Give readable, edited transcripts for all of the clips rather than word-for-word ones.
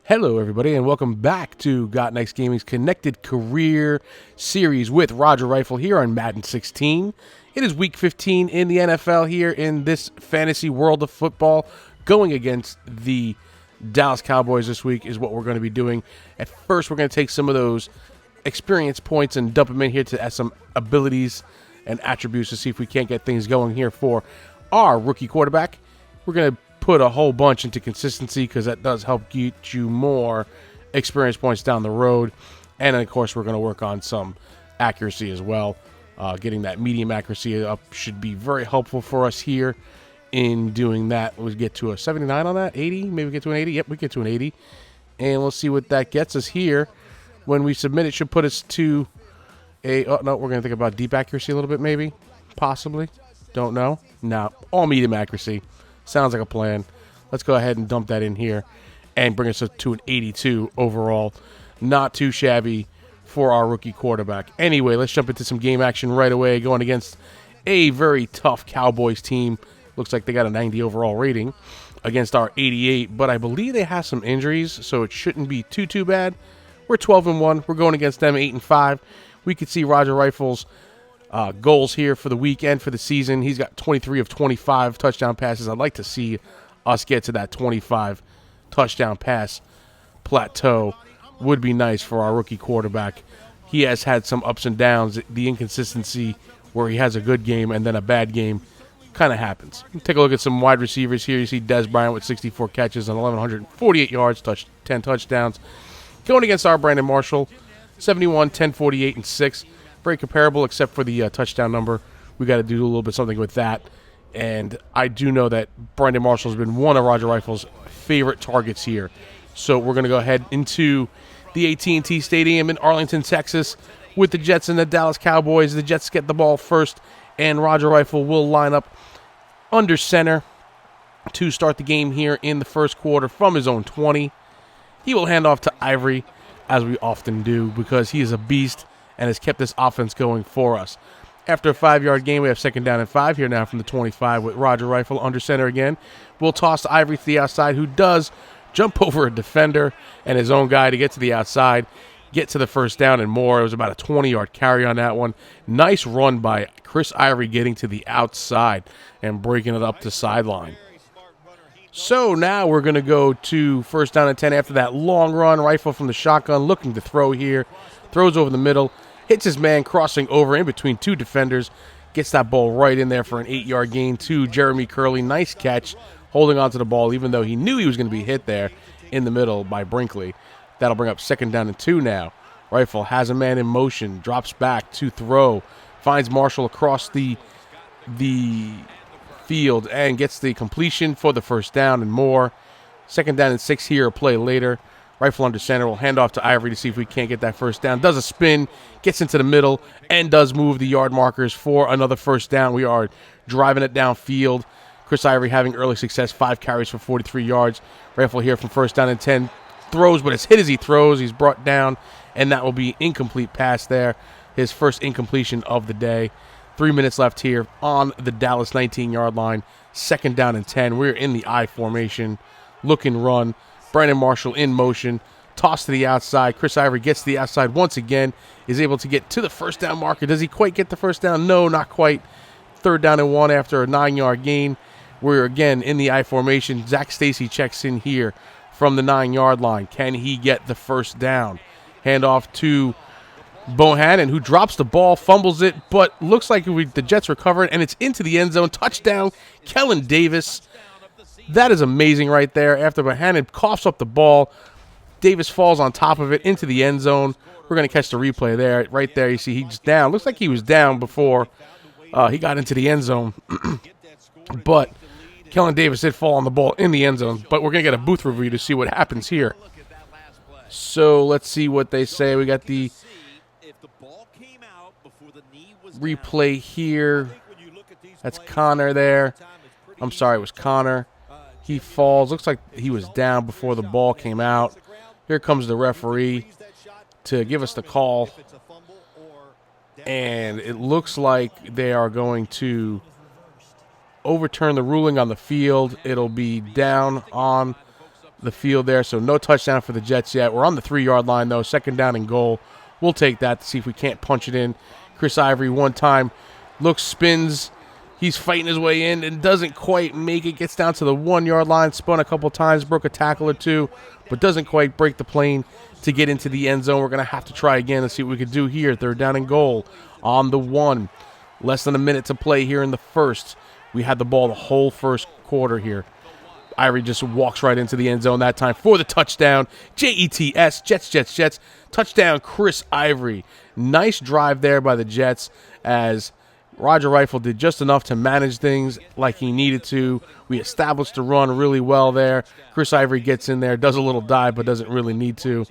Hello, everybody, and welcome back to Got Next Gaming's Connected Career Series with Roger Rifle here on Madden 16. It is Week 15 in the NFL here in this fantasy world of football. Going against the Dallas Cowboys this week is what we're going to be doing. At first, we're going to take some of those experience points and dump them in here to add some abilities and attributes to see if we can't get things going here for our rookie quarterback. We're going to put a whole bunch into consistency because that does help get you more experience points down the road. And of course, we're going to work on some accuracy as well. Getting that medium accuracy up should be very helpful for us here in doing that. We'll get to a 79 on that, 80, maybe get to an 80. Yep, we get to an 80. And we'll see what that gets us here. When we submit, it should put us to a, oh no, we're going to think about deep accuracy a little bit maybe, possibly. Don't know. No, all medium accuracy. Sounds like a plan. Let's go ahead and dump that in here and bring us to an 82 overall. Not too shabby for our rookie quarterback. Anyway, let's jump into some game action right away. Going against a very tough Cowboys team. Looks like they got a 90 overall rating against our 88. But I believe they have some injuries, so it shouldn't be too bad. We're 12-1. We're going against them 8-5. We could see Roger Rifle's goals here for the weekend, for the season. He's got 23 of 25 touchdown passes. I'd like to see us get to that 25 touchdown pass plateau. Would be nice for our rookie quarterback. He has had some ups and downs. The inconsistency where he has a good game and then a bad game kind of happens. Take a look at some wide receivers here. You see Dez Bryant with 64 catches and 1,148 yards, 10 touchdowns. Going against our Brandon Marshall, 71, 10, 48, and 6. Very comparable except for the touchdown number. We got to do a little bit something with that. And I do know that Brandon Marshall has been one of Roger Rifle's favorite targets here. So we're going to go ahead into the AT&T Stadium in Arlington, Texas with the Jets and the Dallas Cowboys. The Jets get the ball first, and Roger Rifle will line up under center to start the game here in the first quarter from his own 20. He will hand off to Ivory, as we often do, because he is a beast and has kept this offense going for us. After a 5-yard gain, we have 2nd down and 5 here now from the 25 with Roger Rifle under center again. We'll toss to Ivory to the outside, who does jump over a defender and his own guy to get to the outside, get to the first down and more. It was about a 20-yard carry on that one. Nice run by Chris Ivory getting to the outside and breaking it up the sideline. So now we're going to go to 1st down and 10 after that long run. Rifle from the shotgun looking to throw here. Throws over the middle. Hits his man crossing over in between two defenders. Gets that ball right in there for an 8-yard gain to Jeremy Curley. Nice catch, holding onto the ball even though he knew he was going to be hit there in the middle by Brinkley. That'll bring up 2nd down and 2 now. Rifle has a man in motion, drops back to throw, finds Marshall across the field and gets the completion for the 1st down and more. 2nd down and 6 here, a play later. Rifle under center will hand off to Ivory to see if we can't get that 1st down. Does a spin, gets into the middle, and does move the yard markers for another 1st down. We are driving it downfield. Chris Ivory having early success, 5 carries for 43 yards. Rifle here from 1st down and 10. Throws, but it's hit as he throws. He's brought down, and that will be incomplete pass there. His first incompletion of the day. 3 minutes left here on the Dallas 19-yard line. 2nd down and 10. We're in the I formation. Look and run. Brandon Marshall in motion. Toss to the outside. Chris Ivory gets to the outside once again. Is able to get to the 1st down marker. Does he quite get the 1st down? No, not quite. 3rd down and 1 after a 9-yard gain. We're again in the I formation. Zach Stacy checks in here from the 9-yard line. Can he get the 1st down? Hand off to Bohannon, who drops the ball, fumbles it, but looks like the Jets recover it, and it's into the end zone. Touchdown, Kellen Davis. That is amazing right there. After Bohannon coughs up the ball, Davis falls on top of it into the end zone. We're going to catch the replay there. Right there, you see he's down. Looks like he was down before he got into the end zone. But Kellen Davis did fall on the ball in the end zone. But we're going to get a booth review to see what happens here. So let's see what they say. We got the replay here. That's Connor there. I'm sorry, it was Connor. He falls. Looks like he was down before the ball came out. Here comes the referee to give us the call. And it looks like they are going to overturn the ruling on the field. It'll be down on the field there, so no touchdown for the Jets yet. We're on the 3-yard line, though. Second down and goal. We'll take that to see if we can't punch it in. Chris Ivory one time looks, spins. He's fighting his way in and doesn't quite make it. Gets down to the 1-yard line, spun a couple times, broke a tackle or two, but doesn't quite break the plane to get into the end zone. We're going to have to try again and see what we can do here. Third down and goal on the 1. Less than a minute to play here in the first. We had the ball the whole first quarter here. Ivory just walks right into the end zone that time for the touchdown. Jets, Jets. Touchdown, Chris Ivory. Nice drive there by the Jets as Roger Rifle did just enough to manage things like he needed to. We established the run really well there. Chris Ivory gets in there, does a little dive, but doesn't really need to.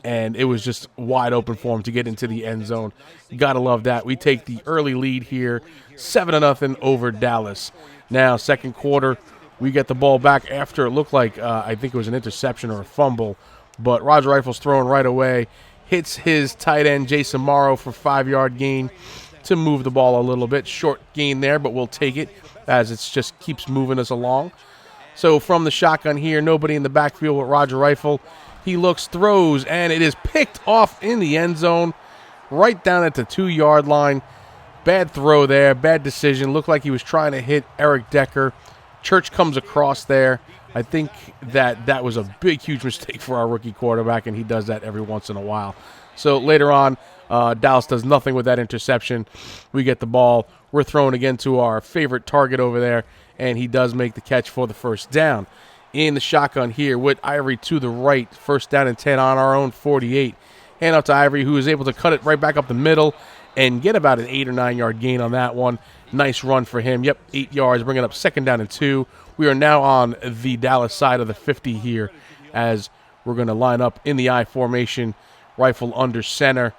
And it was just wide open for him to get into the end zone. Gotta love that. We take the early lead here, 7-0 over Dallas. Now, second quarter, we get the ball back after it looked like, I think it was an interception or a fumble. But Roger Rifle's throwing right away. Hits his tight end, Jason Morrow, for 5-yard gain to move the ball a little bit. Short gain there, but we'll take it as it just keeps moving us along. So from the shotgun here, nobody in the backfield with Roger Rifle. He looks, throws, and it is picked off in the end zone, right down at the 2-yard line. Bad throw there, bad decision. Looked like he was trying to hit Eric Decker. Church comes across there. I think that was a big, huge mistake for our rookie quarterback, and he does that every once in a while. So later on, Dallas does nothing with that interception. We get the ball. We're throwing again to our favorite target over there, and he does make the catch for the first down. In the shotgun here with Ivory to the right. First down and 10 on our own 48. Hand out to Ivory, who is able to cut it right back up the middle and get about an 8 or 9 yard gain on that one. Nice run for him. Yep, 8 yards, bringing up second down and 2. We are now on the Dallas side of the 50 here as we're going to line up in the I formation. Rifle under center.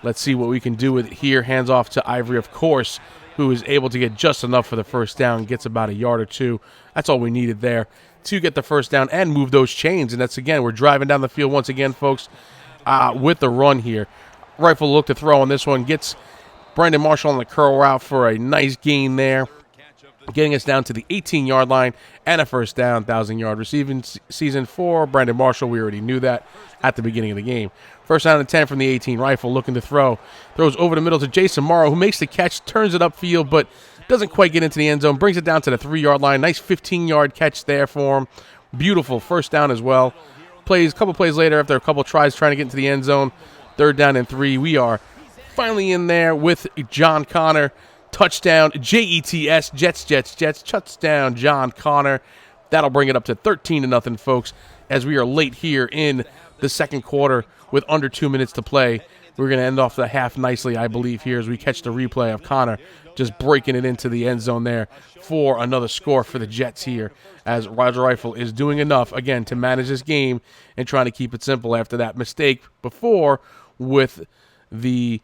Let's see what we can do with it here. Hands off to Ivory, of course, who is able to get just enough for the first down. Gets about a yard or two. That's all we needed there to get the first down and move those chains. And that's, again, we're driving down the field once again, folks, with the run here. Rifle look to throw on this one. Gets Brandon Marshall on the curl route for a nice gain there, getting us down to the 18-yard line and a first down, 1,000-yard receiving season for Brandon Marshall. We already knew that at the beginning of the game. First down and 10 from the 18. Rifle looking to throw. Throws over the middle to Jason Morrow, who makes the catch, turns it upfield, but doesn't quite get into the end zone. Brings it down to the 3-yard line. Nice 15-yard catch there for him. Beautiful first down as well. A couple plays later, after a couple tries trying to get into the end zone, third down and 3. We are finally in there with John Connor. Touchdown, Jets, touchdown, John Connor. That'll bring it up to 13-0, folks, as we are late here in the second quarter with under 2 minutes to play. We're going to end off the half nicely, I believe, here as we catch the replay of Connor just breaking it into the end zone there for another score for the Jets here, as Roger Rifle is doing enough, again, to manage this game and trying to keep it simple after that mistake before with the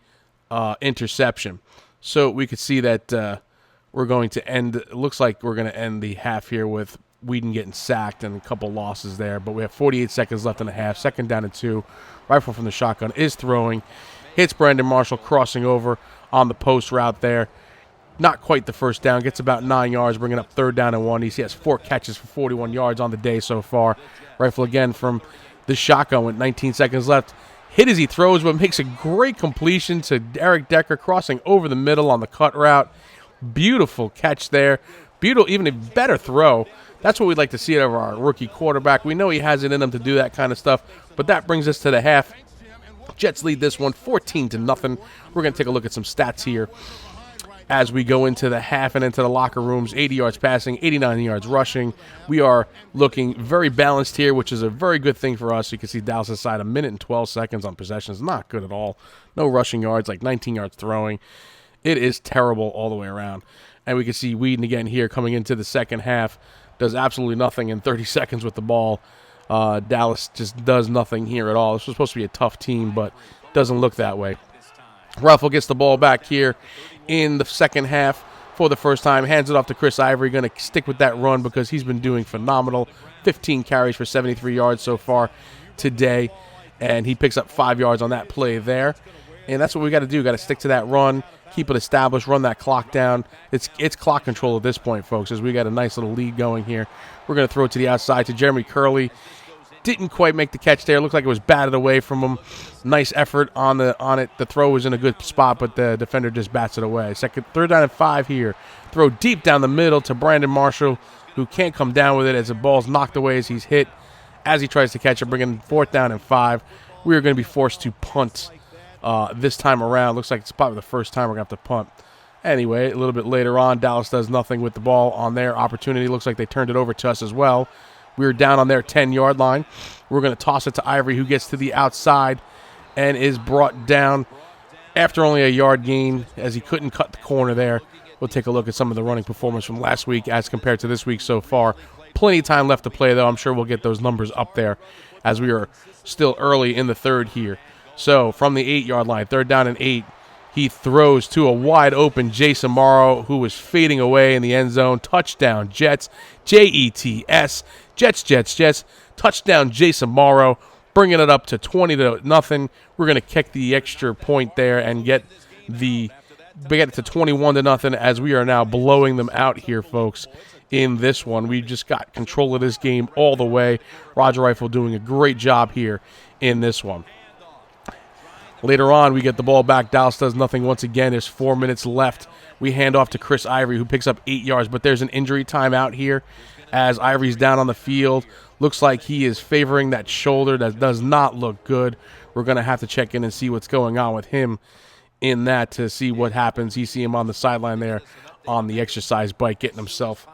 interception. So we could see that we're going to end, it looks like we're going to end the half here with Whedon getting sacked and a couple losses there, but we have 48 seconds left in the half. Second down and 2. Rifle from the shotgun is throwing. Hits Brandon Marshall crossing over on the post route there. Not quite the first down. Gets about 9 yards, bringing up third down and 1. He has 4 catches for 41 yards on the day so far. Rifle again from the shotgun with 19 seconds left. Hit as he throws, but makes a great completion to Eric Decker crossing over the middle on the cut route. Beautiful catch there. Beautiful, even a better throw. That's what we'd like to see out of our rookie quarterback. We know he has it in him to do that kind of stuff, but that brings us to the half. Jets lead this one 14-0. We're going to take a look at some stats here as we go into the half and into the locker rooms. 80 yards passing, 89 yards rushing. We are looking very balanced here, which is a very good thing for us. You can see Dallas' side, 1 minute and 12 seconds on possessions. Not good at all. No rushing yards, like 19 yards throwing. It is terrible all the way around. And we can see Whedon again here coming into the second half. Does absolutely nothing in 30 seconds with the ball. Dallas just does nothing here at all. This was supposed to be a tough team, but doesn't look that way. Rifle gets the ball back here in the second half for the first time. Hands it off to Chris Ivory. Going to stick with that run because he's been doing phenomenal. 15 carries for 73 yards so far today. And he picks up 5 yards on that play there. And that's what we got to do. Got to stick to that run, keep it established, run that clock down. It's clock control at this point, folks, as we got a nice little lead going here. We're going to throw it to the outside to Jeremy Curley. Didn't quite make the catch there. Looked like it was batted away from him. Nice effort on it. The throw was in a good spot, but the defender just bats it away. Third down and 5 here. Throw deep down the middle to Brandon Marshall, who can't come down with it as the ball's knocked away as he's hit as he tries to catch it, bringing 4th down and 5. We are going to be forced to punt this time around. Looks like it's probably the first time we're going to have to punt. Anyway, a little bit later on, Dallas does nothing with the ball on their opportunity. Looks like they turned it over to us as well. We were down on their 10-yard line. We're going to toss it to Ivory, who gets to the outside and is brought down after only a yard gain as he couldn't cut the corner there. We'll take a look at some of the running performance from last week as compared to this week so far. Plenty of time left to play, though. I'm sure we'll get those numbers up there as we are still early in the third here. So from the 8-yard line, 3rd down and 8, he throws to a wide-open Jason Morrow, who was fading away in the end zone. Touchdown, Jets. Jets. Jets. Touchdown, Jason Morrow, bringing it up to 20-0. We're going to kick the extra point there and get it to 21-0 as we are now blowing them out here, folks, in this one. We just got control of this game all the way. Roger Rifle doing a great job here in this one. Later on, we get the ball back. Dallas does nothing once again. There's 4 minutes left. We hand off to Chris Ivory, who picks up 8 yards, but there's an injury timeout here as Ivory's down on the field. Looks like he is favoring that shoulder. That does not look good. We're going to have to check in and see what's going on with him in that to see what happens. You see him on the sideline there on the exercise bike, keeping himself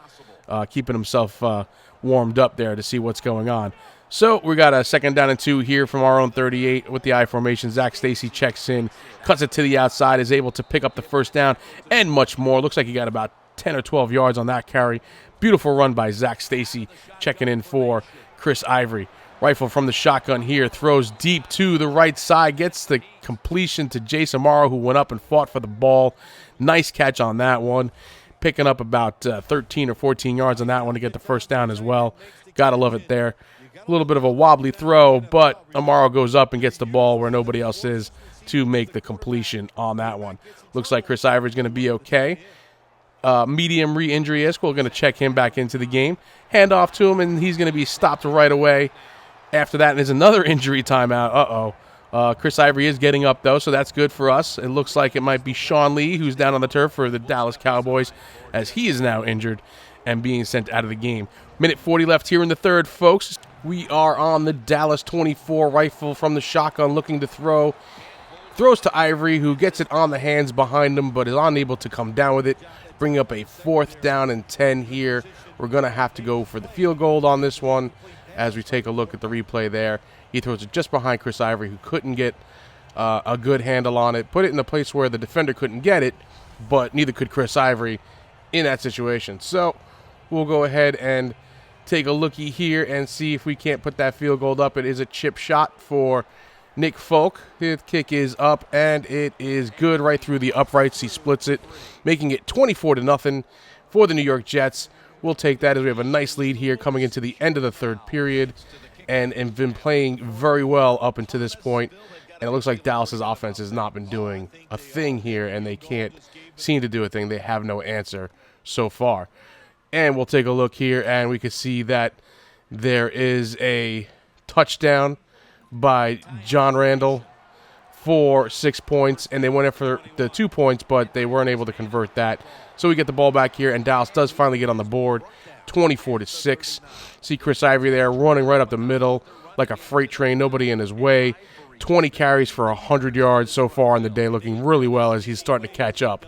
warmed up there to see what's going on. So we got a 2nd down and 2 here from our own 38 with the I formation. Zach Stacy checks in, cuts it to the outside, is able to pick up the 1st down and much more. Looks like he got about 10 or 12 yards on that carry. Beautiful run by Zach Stacy, checking in for Chris Ivory. Rifle from the shotgun here, throws deep to the right side, gets the completion to Jason Morrow, who went up and fought for the ball. Nice catch on that one. Picking up about 13 or 14 yards on that one to get the 1st down as well. Gotta love it there. A little bit of a wobbly throw, but Amaro goes up and gets the ball where nobody else is to make the completion on that one. Looks like Chris Ivory's going to be okay. Medium re-injury-esque. We're going to check him back into the game. Hand off to him, and he's going to be stopped right away. After that, there's another injury timeout. Chris Ivory is getting up, though, so that's good for us. It looks like it might be Sean Lee, who's down on the turf for the Dallas Cowboys, as he is now injured and being sent out of the game. Minute 40 left here in the third, folks. We are on the Dallas 24. Rifle from the shotgun looking to throw. Throws to Ivory, who gets it on the hands behind him, but is unable to come down with it. Bringing up a 4th down and 10 here. We're going to have to go for the field goal on this one as we take a look at the replay there. He throws it just behind Chris Ivory, who couldn't get a good handle on it. Put it in a place where the defender couldn't get it, but neither could Chris Ivory in that situation. So we'll go ahead and take a looky here and see if we can't put that field goal up. It is a chip shot for Nick Folk. His kick is up, and it is good right through the uprights. He splits it, making it 24-0 for the New York Jets. We'll take that as we have a nice lead here coming into the end of the third period and been playing very well up until this point. And it looks like Dallas's offense has not been doing a thing here, and they can't seem to do a thing. They have no answer so far. And we'll take a look here, and we can see that there is a touchdown by John Randall for 6 points, and they went in for the 2 points, but they weren't able to convert that. So we get the ball back here, and Dallas does finally get on the board, 24-6. See Chris Ivory there running right up the middle like a freight train, nobody in his way. 20 carries for 100 yards so far in the day, looking really well as he's starting to catch up.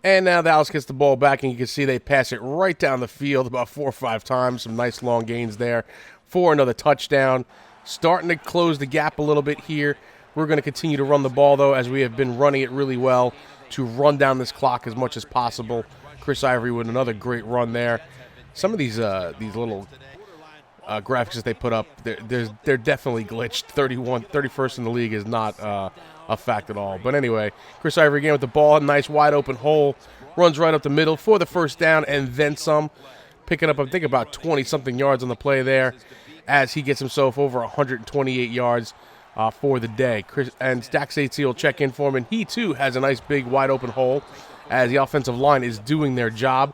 And now Dallas gets the ball back, and you can see they pass it right down the field about 4 or 5 times. Some nice long gains there for another touchdown. Starting to close the gap a little bit here. We're going to continue to run the ball, though, as we have been running it really well to run down this clock as much as possible. Chris Ivory with another great run there. Some of these little graphics that they put up, they're definitely glitched. 31st in the league is not a fact at all. But anyway, Chris Ivory again with the ball, nice wide open hole, runs right up the middle for the first down and then some, picking up I think about 20-something yards on the play there as he gets himself over 128 yards for the day. And Zach Stacy will check in for him, and he too has a nice big wide open hole as the offensive line is doing their job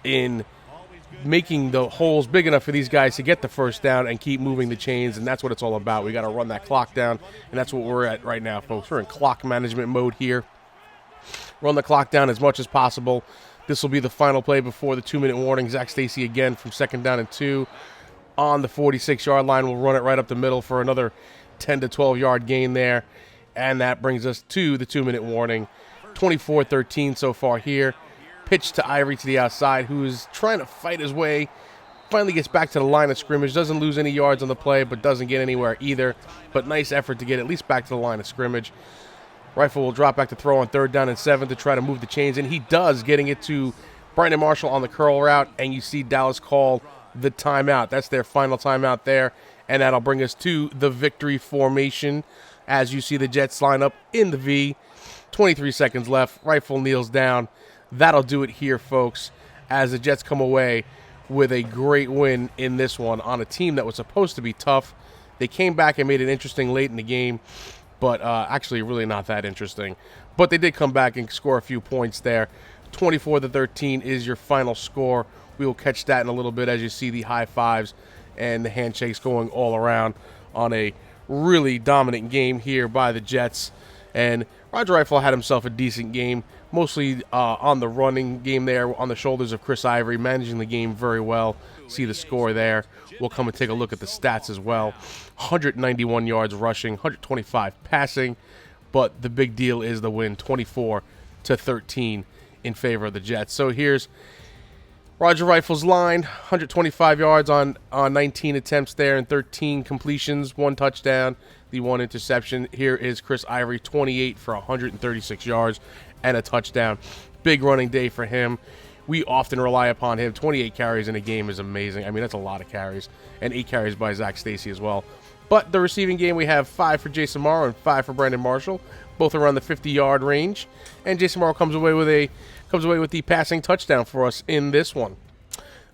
in making the holes big enough for these guys to get the first down and keep moving the chains, and that's what it's all about. We got to run that clock down, and that's what we're at right now, folks. We're in clock management mode here. Run the clock down as much as possible. This will be the final play before the 2-minute warning. Zach Stacy again from 2nd down and 2 on the 46-yard line. We'll run it right up the middle for another 10 to 12-yard gain there, and that brings us to the 2-minute warning. 24-13 so far here. Pitch to Ivory to the outside, who is trying to fight his way. Finally gets back to the line of scrimmage. Doesn't lose any yards on the play, but doesn't get anywhere either. But nice effort to get at least back to the line of scrimmage. Rifle will drop back to throw on 3rd down and 7 to try to move the chains, and he does, getting it to Brandon Marshall on the curl route, and you see Dallas call the timeout. That's their final timeout there, and that'll bring us to the victory formation as you see the Jets line up in the V. 23 seconds left. Rifle kneels down. That'll do it here, folks, as the Jets come away with a great win in this one on a team that was supposed to be tough. They came back and made it interesting late in the game, but actually really not that interesting. But they did come back and score a few points there. 24-13 is your final score. We will catch that in a little bit as you see the high fives and the handshakes going all around on a really dominant game here by the Jets. And Roger Rifle had himself a decent game, mostly on the running game there on the shoulders of Chris Ivory, managing the game very well. See the score there. We'll come and take a look at the stats as well. 191 yards rushing, 125 passing, but the big deal is the win, 24-13 in favor of the Jets. So here's Roger Rifle's line, 125 yards on 19 attempts there and 13 completions, 1 touchdown, the 1 interception. Here is Chris Ivory, 28 for 136 yards and a touchdown. Big running day for him. We often rely upon him. 28 carries in a game is amazing. I mean, that's a lot of carries. And 8 carries by Zach Stacy as well. But the receiving game, we have 5 for Jason Morrow and 5 for Brandon Marshall, both around the 50-yard range. And Jason Morrow comes away with the passing touchdown for us in this one.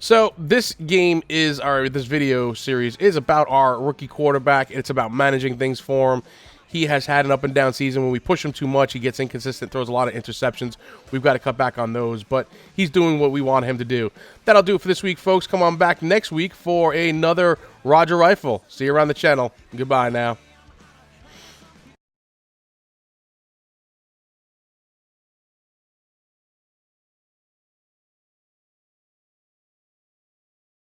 So this game is, or this video series is about our rookie quarterback. It's about managing things for him. He has had an up and down season. When we push him too much, he gets inconsistent, throws a lot of interceptions. We've got to cut back on those, but he's doing what we want him to do. That'll do it for this week, folks. Come on back next week for another Roger Rifle. See you around the channel. Goodbye now.